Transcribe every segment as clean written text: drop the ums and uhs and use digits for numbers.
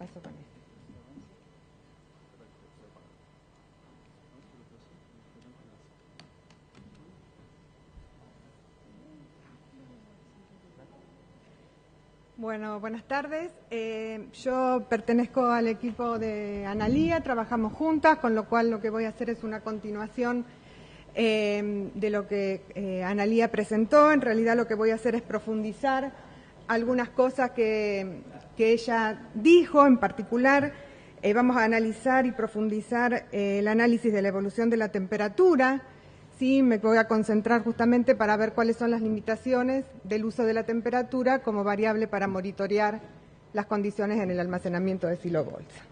paso con este. Bueno, buenas tardes. Yo pertenezco al equipo de Analía, trabajamos juntas, con lo cual lo que voy a hacer es una continuación de lo que Analía presentó. En realidad lo que voy a hacer es profundizar algunas cosas que ella dijo. En particular, vamos a analizar y profundizar el análisis de la evolución de la temperatura. Sí, me voy a concentrar justamente para ver cuáles son las limitaciones del uso de la temperatura como variable para monitorear las condiciones en el almacenamiento de silobolsa.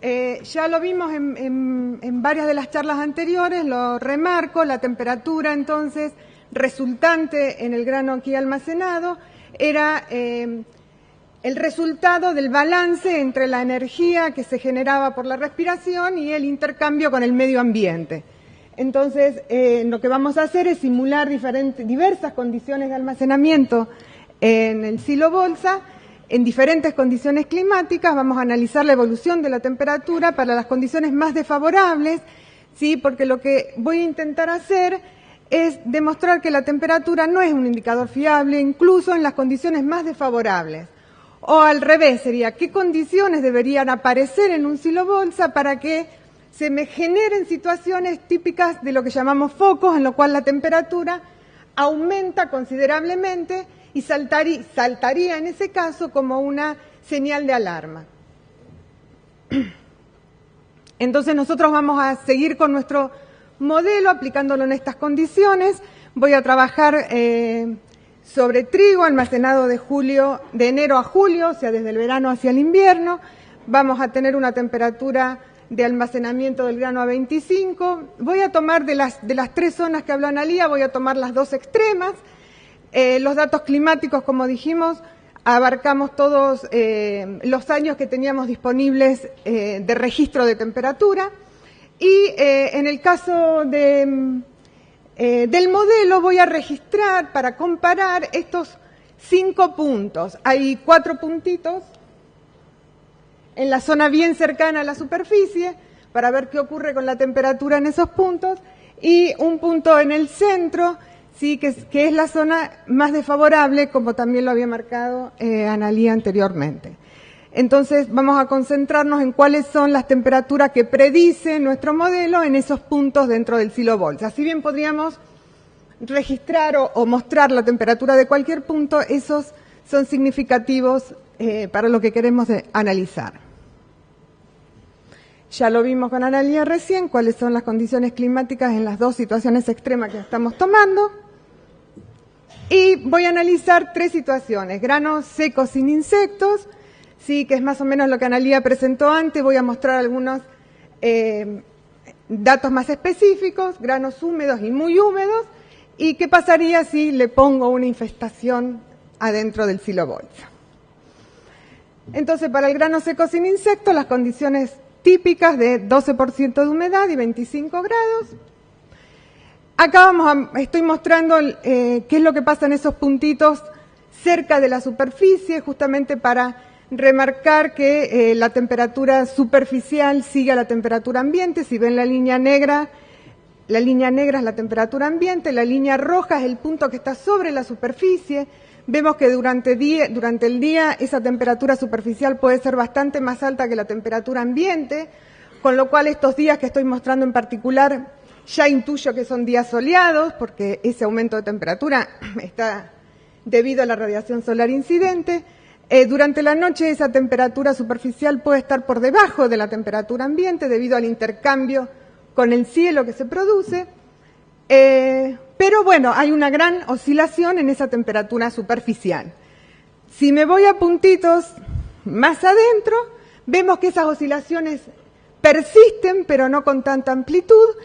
Ya lo vimos en varias de las charlas anteriores, lo remarco, la temperatura entonces resultante en el grano aquí almacenado era el resultado del balance entre la energía que se generaba por la respiración y el intercambio con el medio ambiente. Entonces, lo que vamos a hacer es simular diversas condiciones de almacenamiento en el silobolsa, en diferentes condiciones climáticas. Vamos a analizar la evolución de la temperatura para las condiciones más desfavorables, ¿sí? Porque lo que voy a intentar hacer es demostrar que la temperatura no es un indicador fiable, incluso en las condiciones más desfavorables. O al revés, sería qué condiciones deberían aparecer en un silobolsa para que se me generen situaciones típicas de lo que llamamos focos, en lo cual la temperatura aumenta considerablemente y saltaría en ese caso como una señal de alarma. Entonces nosotros vamos a seguir con nuestro modelo aplicándolo en estas condiciones. Voy a trabajar sobre trigo almacenado de enero a julio, o sea, desde el verano hacia el invierno. Vamos a tener una temperatura de almacenamiento del grano a 25. Voy a tomar de las tres zonas que habló Analía, voy a tomar las dos extremas. Los datos climáticos, como dijimos, abarcamos todos los años que teníamos disponibles de registro de temperatura. Y en el caso del modelo voy a registrar para comparar estos 5 puntos. Hay 4 puntitos en la zona bien cercana a la superficie para ver qué ocurre con la temperatura en esos puntos y un punto en el centro, sí, que es la zona más desfavorable, como también lo había marcado Analía anteriormente. Entonces vamos a concentrarnos en cuáles son las temperaturas que predice nuestro modelo en esos puntos dentro del silobolsa. Si bien podríamos registrar o mostrar la temperatura de cualquier punto, esos son significativos para lo que queremos analizar. Ya lo vimos con Analía recién, cuáles son las condiciones climáticas en las dos situaciones extremas que estamos tomando. Y voy a analizar 3 situaciones: granos secos sin insectos, sí, que es más o menos lo que Analía presentó antes. Voy a mostrar algunos datos más específicos, granos húmedos y muy húmedos, y qué pasaría si le pongo una infestación adentro del silobolsa. Entonces, para el grano seco sin insectos, las condiciones típicas de 12% de humedad y 25 grados. Acá estoy mostrando qué es lo que pasa en esos puntitos cerca de la superficie, justamente para remarcar que la temperatura superficial sigue a la temperatura ambiente. Si ven la línea negra es la temperatura ambiente, la línea roja es el punto que está sobre la superficie. Vemos que durante el día esa temperatura superficial puede ser bastante más alta que la temperatura ambiente, con lo cual estos días que estoy mostrando en particular ya intuyo que son días soleados, porque ese aumento de temperatura está debido a la radiación solar incidente. Durante la noche esa temperatura superficial puede estar por debajo de la temperatura ambiente debido al intercambio con el cielo que se produce. Pero bueno, hay una gran oscilación en esa temperatura superficial. Si me voy a puntitos más adentro, vemos que esas oscilaciones persisten, pero no con tanta amplitud.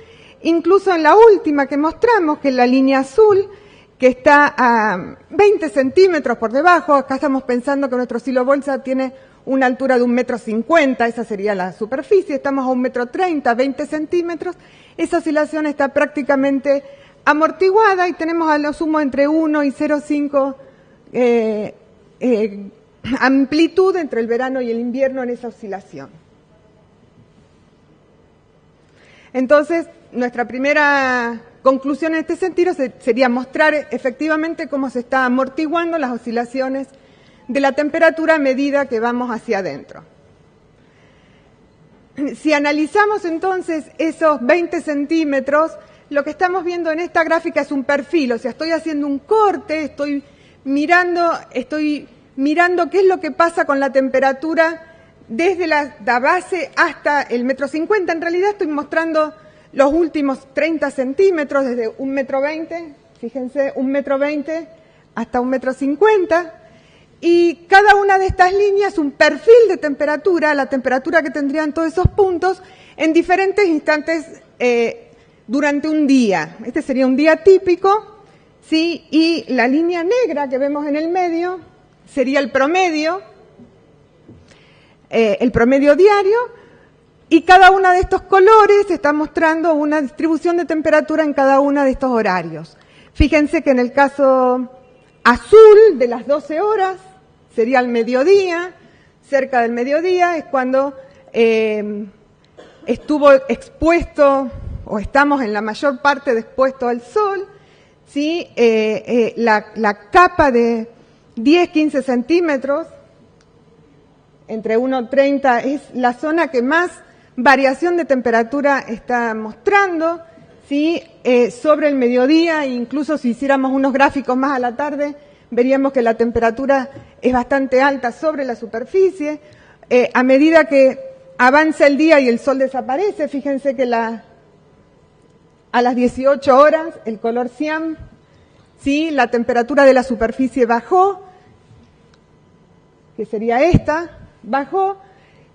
Incluso en la última que mostramos, que es la línea azul, que está a 20 centímetros por debajo. Acá estamos pensando que nuestro silobolsa tiene una altura de 1,50 m, esa sería la superficie. Estamos a 1,30 m, 20 centímetros. Esa oscilación está prácticamente amortiguada y tenemos a lo sumo entre 1 y 0,5 amplitud entre el verano y el invierno en esa oscilación. Entonces, nuestra primera conclusión en este sentido sería mostrar efectivamente cómo se está amortiguando las oscilaciones de la temperatura a medida que vamos hacia adentro. Si analizamos entonces esos 20 centímetros, lo que estamos viendo en esta gráfica es un perfil, o sea, estoy haciendo un corte, estoy mirando qué es lo que pasa con la temperatura desde la base hasta el 1,50 m. En realidad estoy mostrando los últimos 30 centímetros, desde 1,20 m, fíjense, 1,20 m hasta 1,50 m. Y cada una de estas líneas, un perfil de temperatura, la temperatura que tendrían todos esos puntos en diferentes instantes durante un día. Este sería un día típico, ¿sí? Y la línea negra que vemos en el medio sería el promedio diario, y cada uno de estos colores está mostrando una distribución de temperatura en cada uno de estos horarios. Fíjense que en el caso azul de las 12 horas, sería el mediodía, cerca del mediodía es cuando estuvo expuesto, o estamos en la mayor parte expuestos al sol, ¿sí? La capa de 10-15 centímetros, entre 1,30 es la zona que más variación de temperatura está mostrando, ¿sí? Sobre el mediodía, incluso si hiciéramos unos gráficos más a la tarde, veríamos que la temperatura es bastante alta sobre la superficie. A medida que avanza el día y el sol desaparece, fíjense que a las 18 horas, el color cian, ¿sí? La temperatura de la superficie bajó, que sería esta, bajó,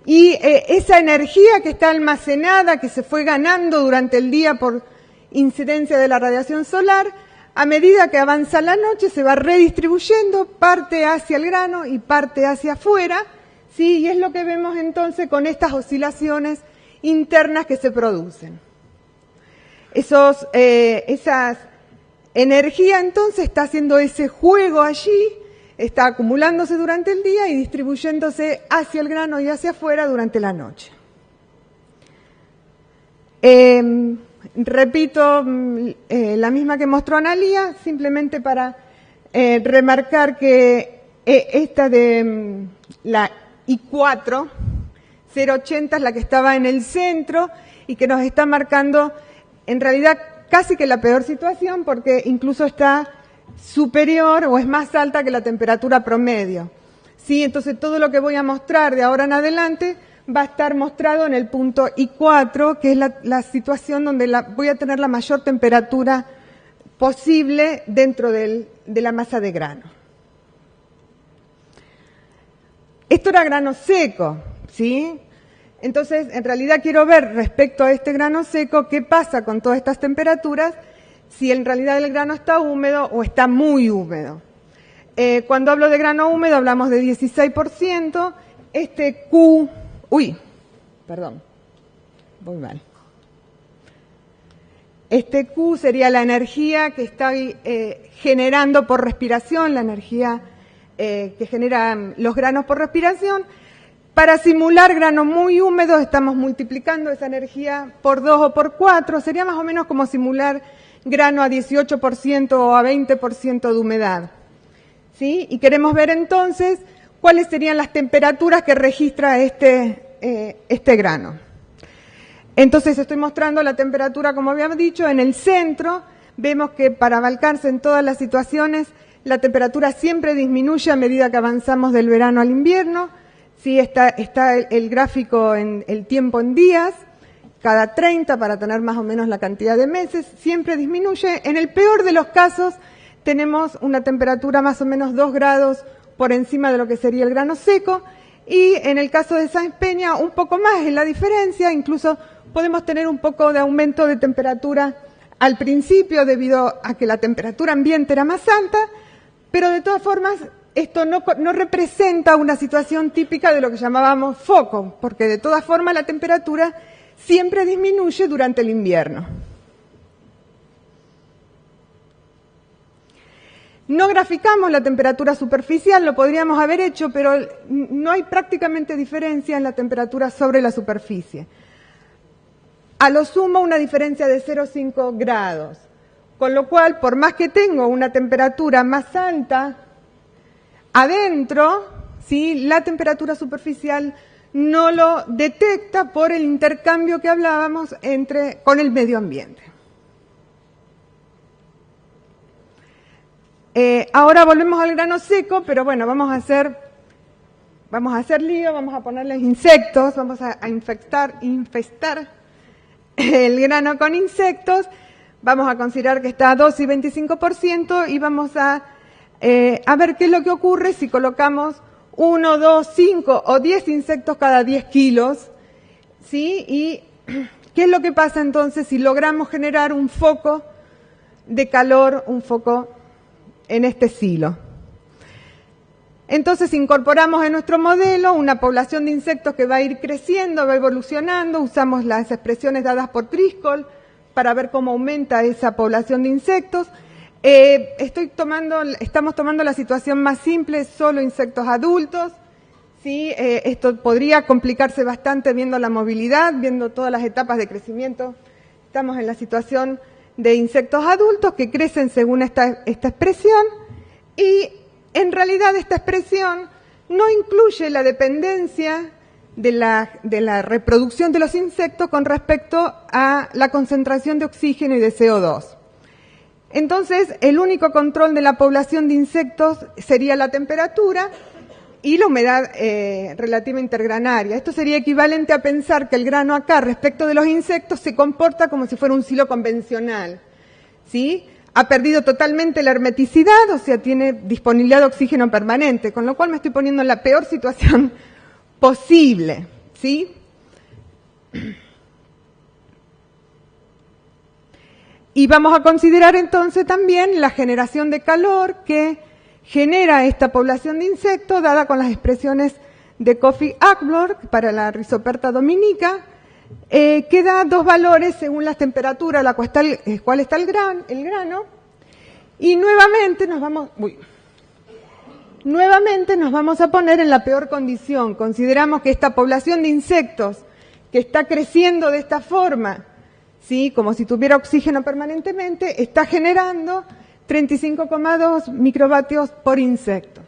y esa energía que está almacenada, que se fue ganando durante el día por incidencia de la radiación solar, a medida que avanza la noche se va redistribuyendo, parte hacia el grano y parte hacia afuera, ¿sí? Y es lo que vemos entonces con estas oscilaciones internas que se producen. Esa energía entonces está haciendo ese juego allí, está acumulándose durante el día y distribuyéndose hacia el grano y hacia afuera durante la noche. Repito la misma que mostró Analía, simplemente para remarcar que esta de la I4, 0,80 es la que estaba en el centro y que nos está marcando en realidad casi que la peor situación, porque incluso está superior o es más alta que la temperatura promedio. ¿Sí? Entonces todo lo que voy a mostrar de ahora en adelante va a estar mostrado en el punto I4, que es la situación donde voy a tener la mayor temperatura posible dentro de la masa de grano. Esto era grano seco, ¿sí? Entonces, en realidad quiero ver respecto a este grano seco qué pasa con todas estas temperaturas, si en realidad el grano está húmedo o está muy húmedo. Cuando hablo de grano húmedo hablamos de 16%, este Q... voy mal. Este Q sería la energía que está generando por respiración, la energía que generan los granos por respiración. Para simular granos muy húmedos estamos multiplicando esa energía por 2 o por 4, sería más o menos como simular grano a 18% o a 20% de humedad. ¿Sí? Y queremos ver entonces cuáles serían las temperaturas que registra este grano. Entonces estoy mostrando la temperatura, como habíamos dicho, en el centro. Vemos que para abarcarse en todas las situaciones, la temperatura siempre disminuye a medida que avanzamos del verano al invierno. Sí, está el gráfico en el tiempo en días, cada 30 para tener más o menos la cantidad de meses, siempre disminuye. En el peor de los casos tenemos una temperatura más o menos 2 grados por encima de lo que sería el grano seco, y en el caso de Sáenz Peña un poco más es la diferencia, incluso podemos tener un poco de aumento de temperatura al principio debido a que la temperatura ambiente era más alta, pero de todas formas esto no representa una situación típica de lo que llamábamos foco, porque de todas formas la temperatura siempre disminuye durante el invierno. No graficamos la temperatura superficial, lo podríamos haber hecho, pero no hay prácticamente diferencia en la temperatura sobre la superficie. A lo sumo una diferencia de 0,5 grados, con lo cual, por más que tengo una temperatura más alta adentro, ¿sí?, la temperatura superficial no lo detecta por el intercambio que hablábamos con el medio ambiente. Ahora volvemos al grano seco, pero bueno, vamos a hacer lío, vamos a ponerles insectos, vamos a infestar el grano con insectos, vamos a considerar que está a 2 y 25% y vamos a ver qué es lo que ocurre si colocamos 1, 2, 5 o 10 insectos cada 10 kilos, ¿sí? Y qué es lo que pasa entonces si logramos generar un foco de calor, un foco en este silo. Entonces incorporamos en nuestro modelo una población de insectos que va a ir creciendo, va evolucionando, usamos las expresiones dadas por Driscoll para ver cómo aumenta esa población de insectos. Estamos tomando la situación más simple, solo insectos adultos, ¿sí? Esto podría complicarse bastante viendo la movilidad, viendo todas las etapas de crecimiento. Estamos en la situación de insectos adultos que crecen según esta expresión y en realidad esta expresión no incluye la dependencia de la reproducción de los insectos con respecto a la concentración de oxígeno y de CO2. Entonces, el único control de la población de insectos sería la temperatura y la humedad relativa intergranaria. Esto sería equivalente a pensar que el grano acá, respecto de los insectos, se comporta como si fuera un silo convencional, ¿sí? Ha perdido totalmente la hermeticidad, o sea, tiene disponibilidad de oxígeno permanente, con lo cual me estoy poniendo en la peor situación posible, ¿sí? Y vamos a considerar entonces también la generación de calor que genera esta población de insectos, dada con las expresiones de Coffey-Hackblor para la Rhizoperta dominica, que da dos valores según las temperaturas a la cual está el grano, y nuevamente nos vamos a poner en la peor condición. Consideramos que esta población de insectos que está creciendo de esta forma, ¿sí?, como si tuviera oxígeno permanentemente, está generando 35,2 microvatios por insecto.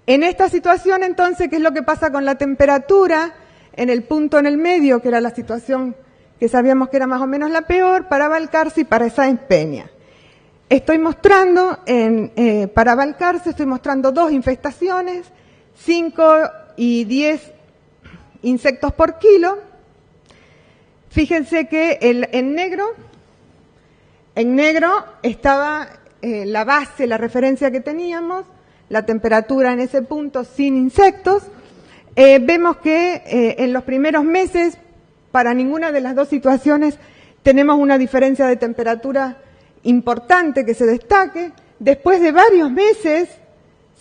En esta situación, entonces, ¿qué es lo que pasa con la temperatura? En el punto en el medio, que era la situación que sabíamos que era más o menos la peor, para Balcarce y para Sáenz-Peña. Estoy mostrando, para Balcarce, estoy mostrando dos infestaciones, 5 y 10 insectos por kilo. Fíjense que en negro estaba la base, la referencia que teníamos, la temperatura en ese punto sin insectos. Vemos que en los primeros meses, para ninguna de las dos situaciones, tenemos una diferencia de temperatura importante que se destaque. Después de varios meses,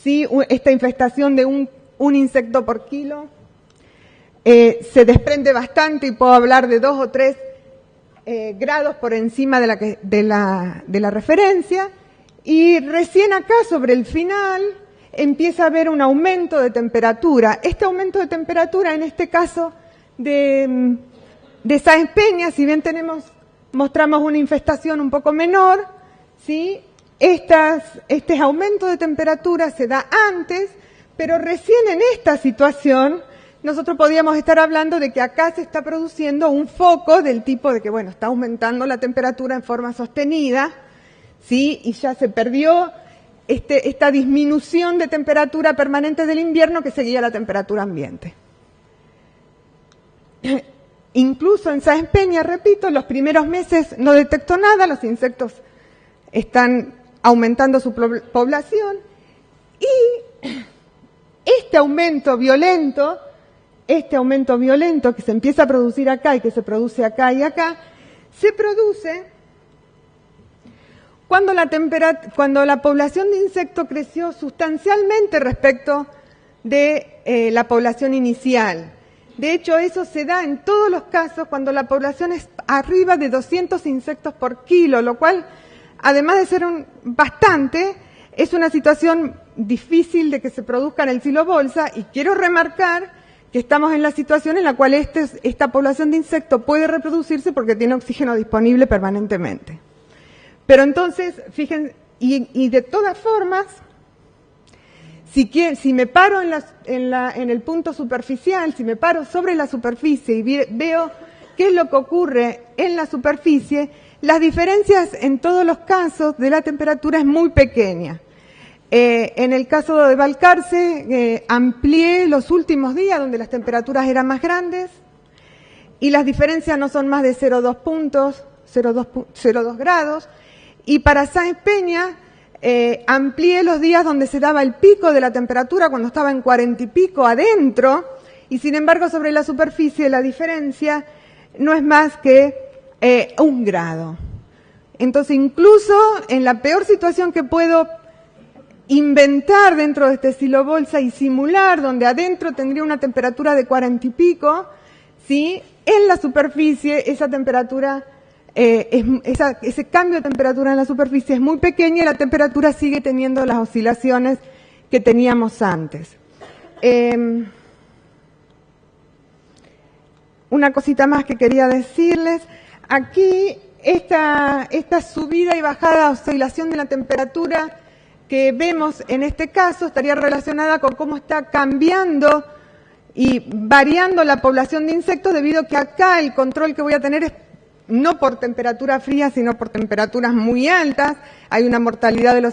¿sí?, esta infestación de un insecto por kilo se desprende bastante y puedo hablar de 2 o 3 grados por encima de la referencia, y recién acá sobre el final empieza a haber un aumento de temperatura. Este aumento de temperatura, en este caso de Sáenz-Peña, si bien mostramos una infestación un poco menor, ¿sí?, este aumento de temperatura se da antes, pero recién en esta situación nosotros podríamos estar hablando de que acá se está produciendo un foco del tipo de que, bueno, está aumentando la temperatura en forma sostenida, ¿sí?, y ya se perdió esta disminución de temperatura permanente del invierno que seguía la temperatura ambiente. Incluso en Sáenz-Peña, repito, los primeros meses no detectó nada, los insectos están aumentando su población, y este aumento violento que se empieza a producir acá y que se produce acá y acá, se produce cuando la población de insectos creció sustancialmente respecto de la población inicial. De hecho, eso se da en todos los casos cuando la población es arriba de 200 insectos por kilo, lo cual además de ser bastante, es una situación difícil de que se produzca en el silo bolsa, y quiero remarcar que estamos en la situación en la cual esta población de insectos puede reproducirse porque tiene oxígeno disponible permanentemente. Pero entonces, fíjense, y de todas formas, si me paro en el punto superficial, si me paro sobre la superficie y veo qué es lo que ocurre en la superficie, las diferencias en todos los casos de la temperatura es muy pequeña. En el caso de Balcarce, amplié los últimos días donde las temperaturas eran más grandes y las diferencias no son más de 0,2 puntos, 0,2 grados. Y para Sáenz Peña, amplié los días donde se daba el pico de la temperatura cuando estaba en 40 y pico adentro, y sin embargo sobre la superficie la diferencia no es más que 1 grado. Entonces, incluso en la peor situación que puedo inventar dentro de este silo bolsa y simular, donde adentro tendría una temperatura de 40 y pico, ¿sí? En la superficie esa temperatura, ese cambio de temperatura en la superficie es muy pequeño y la temperatura sigue teniendo las oscilaciones que teníamos antes. Una cosita más que quería decirles. Aquí, esta subida y bajada, oscilación de la temperatura que vemos en este caso estaría relacionada con cómo está cambiando y variando la población de insectos, debido a que acá el control que voy a tener es no por temperatura fría, sino por temperaturas muy altas. Hay una mortalidad de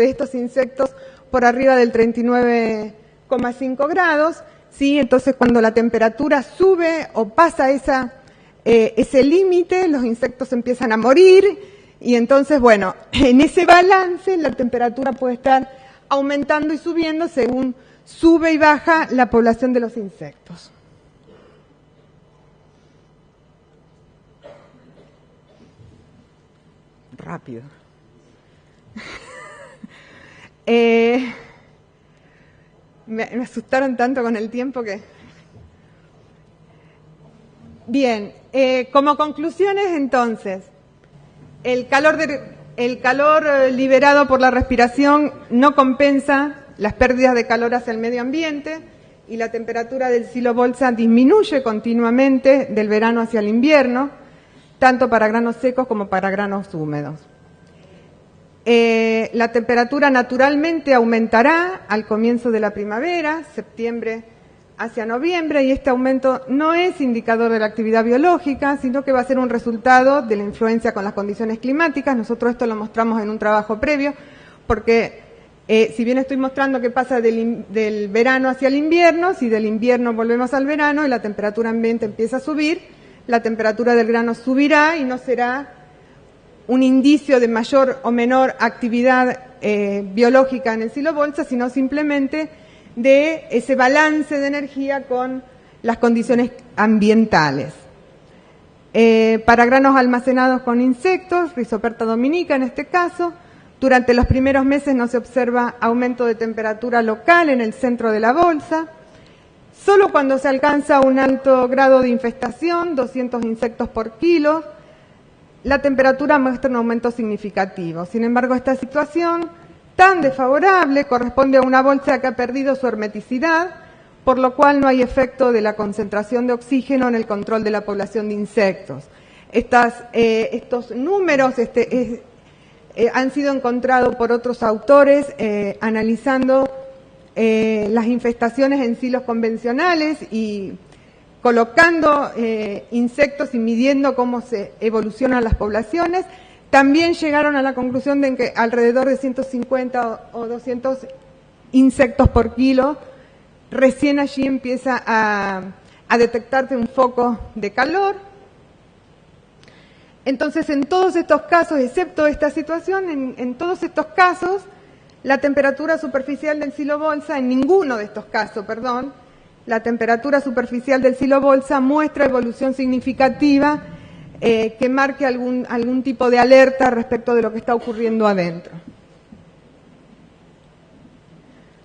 estos insectos por arriba del 39,5 grados, ¿sí? Entonces, cuando la temperatura sube o pasa ese límite, los insectos empiezan a morir, y entonces, bueno, en ese balance la temperatura puede estar aumentando y subiendo según sube y baja la población de los insectos. Rápido. Me asustaron tanto con el tiempo que... Bien, como conclusiones entonces, el calor liberado por la respiración no compensa las pérdidas de calor hacia el medio ambiente, y la temperatura del silo bolsa disminuye continuamente del verano hacia el invierno, tanto para granos secos como para granos húmedos. La temperatura naturalmente aumentará al comienzo de la primavera, septiembre hacia noviembre, y este aumento no es indicador de la actividad biológica, sino que va a ser un resultado de la influencia con las condiciones climáticas. Nosotros esto lo mostramos en un trabajo previo, porque si bien estoy mostrando que pasa del verano hacia el invierno, si del invierno volvemos al verano y la temperatura ambiente empieza a subir, la temperatura del grano subirá y no será un indicio de mayor o menor actividad biológica en el silo bolsa, sino simplemente de ese balance de energía con las condiciones ambientales. Para granos almacenados con insectos, Rhizoperta dominica en este caso, durante los primeros meses no se observa aumento de temperatura local en el centro de la bolsa. Solo cuando se alcanza un alto grado de infestación, 200 insectos por kilo, la temperatura muestra un aumento significativo. Sin embargo, esta situación tan desfavorable corresponde a una bolsa que ha perdido su hermeticidad, por lo cual no hay efecto de la concentración de oxígeno en el control de la población de insectos. Estos números han sido encontrados por otros autores analizando las infestaciones en silos convencionales y colocando insectos y midiendo cómo se evolucionan las poblaciones. También llegaron a la conclusión de que alrededor de 150 o 200 insectos por kilo, recién allí empieza a detectarse un foco de calor. Entonces, en todos estos casos, excepto esta situación, en todos estos casos, la temperatura superficial del silo bolsa, en ninguno de estos casos, perdón, la temperatura superficial del silo bolsa muestra evolución significativa que marque algún tipo de alerta respecto de lo que está ocurriendo adentro.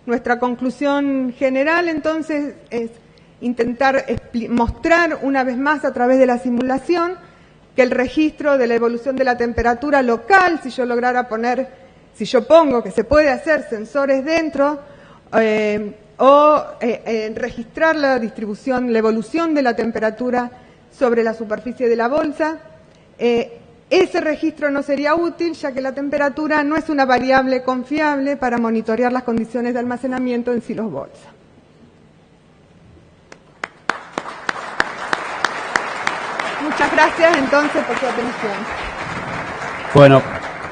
Nuestra conclusión general, entonces, es intentar mostrar una vez más a través de la simulación que el registro de la evolución de la temperatura local, si yo pongo que se puede hacer sensores dentro, registrar la distribución, la evolución de la temperatura sobre la superficie de la bolsa, ese registro no sería útil, ya que la temperatura no es una variable confiable para monitorear las condiciones de almacenamiento en silos bolsa. Muchas gracias entonces por su atención. Bueno,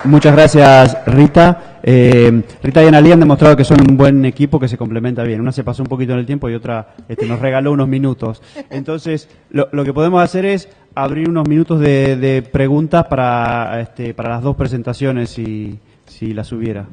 muchas gracias Rita. Rita y Analía han demostrado que son un buen equipo que se complementa bien. Una se pasó un poquito en el tiempo y otra nos regaló unos minutos. Entonces, lo que podemos hacer es abrir unos minutos de preguntas para las dos presentaciones, si las hubiera.